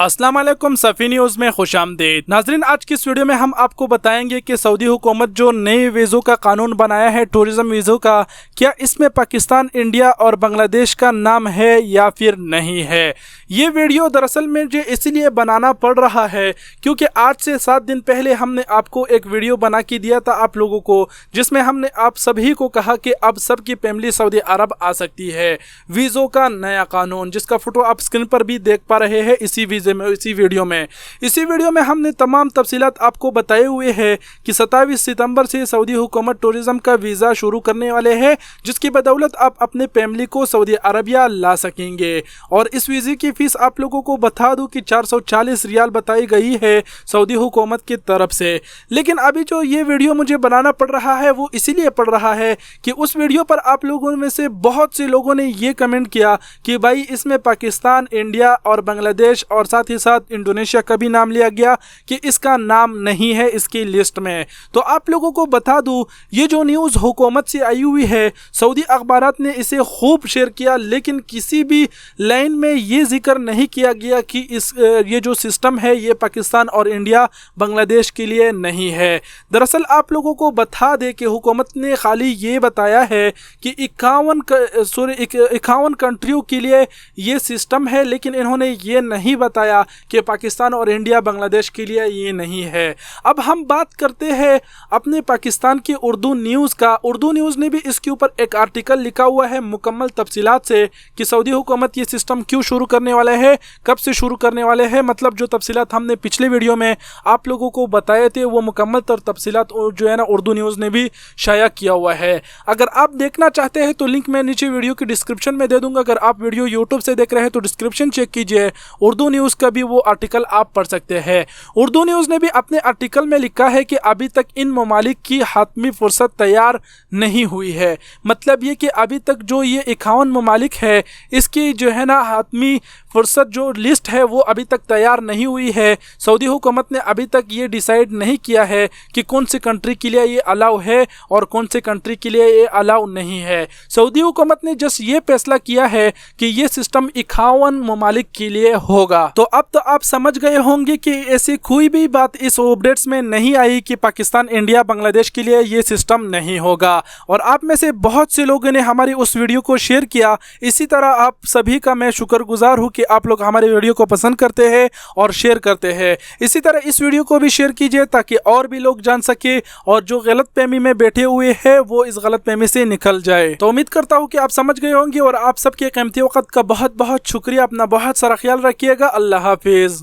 अस्सलाम वालेकुम, सफ़ी न्यूज़ में खुशामदीद। नाजरीन, आज की इस वीडियो में हम आपको बताएंगे कि सऊदी हुकूमत जो नए वीज़ों का कानून बनाया है, टूरिज़्म वीज़ों का, क्या इसमें पाकिस्तान, इंडिया और बांग्लादेश का नाम है या फिर नहीं है। ये वीडियो दरअसल मुझे इसलिए बनाना पड़ रहा है क्योंकि आज से 7 दिन पहले हमने आपको एक वीडियो बना के दिया था आप लोगों को, जिसमें हमने आप सभी को कहा कि अब सबकी फैमिली सऊदी अरब आ सकती है। वीज़ों का नया कानून, जिसका फ़ोटो आप स्क्रीन पर भी देख पा रहे हैं इसी वीडियो में हमने तमाम तफसीलात आपको बताए हुए हैं कि 27 सितंबर से सऊदी हुकूमत टूरिज़्म का वीज़ा शुरू करने वाले हैं, जिसकी बदौलत आप अपने फैमिली को सऊदी अरबिया ला सकेंगे। और इस वीज़े की फ़ीस आप लोगों को बता दूं कि 440 रियाल बताई गई है सऊदी हुकूमत की तरफ से। लेकिन अभी जो ये वीडियो मुझे बनाना पड़ रहा है वो इसीलिए पड़ रहा है कि उस वीडियो पर आप लोगों में से बहुत से लोगों ने ये कमेंट किया कि भाई इसमें पाकिस्तान, इंडिया और बांग्लादेश और साथ ही साथ इंडोनेशिया का भी नाम लिया गया कि इसका नाम नहीं है इसकी लिस्ट में। तो आप लोगों को बता दूं, ये जो न्यूज़ हुकूमत से आई हुई है, सऊदी अखबारात ने इसे खूब शेयर किया, लेकिन किसी भी लाइन में ये जिक्र नहीं किया गया कि ये जो सिस्टम है ये पाकिस्तान और इंडिया, बांग्लादेश के लिए नहीं है। दरअसल आप लोगों को बता दें कि हुकूमत ने खाली ये बताया है कि 51 कंट्रियों के लिए ये सिस्टम है, लेकिन इन्होंने ये नहीं बताया कि पाकिस्तान और इंडिया, बांग्लादेश के लिए ये नहीं है। अब हम बात करते हैं अपने पाकिस्तान की उर्दू न्यूज़ का। उर्दू न्यूज़ ने भी इसके ऊपर एक आर्टिकल लिखा हुआ है मुकम्मल तफसीलात से कि सऊदी हुकूमत ये सिस्टम क्यों शुरू करने वाले हैं, कब से शुरू करने वाले हैं। मतलब जो तफसीलात हमने पिछले वीडियो में आप लोगों को बताए थे वो मुकम्मल तफसीलात जो है ना उर्दू न्यूज़ ने भी शाया किया हुआ है। अगर आप देखना चाहते हैं तो लिंक मैं नीचे वीडियो की डिस्क्रिप्शन में दे दूंगा। अगर आप वीडियो यूट्यूब से देख रहे हैं तो डिस्क्रिप्शन चेक कीजिए, उर्दू न्यूज़ का भी वो आर्टिकल आप पढ़ सकते हैं। उर्दू न्यूज़ ने भी अपने आर्टिकल में लिखा है कि अभी तक इन ममालिक की हातमी फुर्सत तैयार नहीं हुई है। मतलब ये कि अभी तक जो ये 51 ममालिक है इसकी जो है ना हातमी फुर्सत जो लिस्ट है वो अभी तक तैयार नहीं हुई है। सऊदी हुकूमत ने अभी तक ये डिसाइड नहीं किया है कि कौन सी कंट्री के लिए ये अलाउ है और कौन से कंट्री के लिए ये अलाउ नहीं है। सऊदी हुकूमत ने जस्ट ये फैसला किया है कि ये सिस्टम 51 ममालिक के लिए होगा। तो अब तो आप समझ गए होंगे कि ऐसी कोई भी बात इस अपडेट्स में नहीं आई कि पाकिस्तान, इंडिया, बांग्लादेश के लिए ये सिस्टम नहीं होगा। और आप में से बहुत से लोगों ने हमारी उस वीडियो को शेयर किया। इसी तरह आप सभी का मैं शुक्रगुजार हूँ कि आप लोग हमारे वीडियो को पसंद करते हैं और शेयर करते हैं। इसी तरह इस वीडियो को भी शेयर कीजिए ताकि और भी लोग जान सके और जो गलतफहमी में बैठे हुए हैं वो इस गलतफहमी से निकल जाए। तो उम्मीद करता हूँ कि आप समझ गए होंगे और आप सबके कीमती वक्त का बहुत बहुत शुक्रिया। अपना बहुत सारा ख्याल रखिएगा। अल्लाह हाफिज।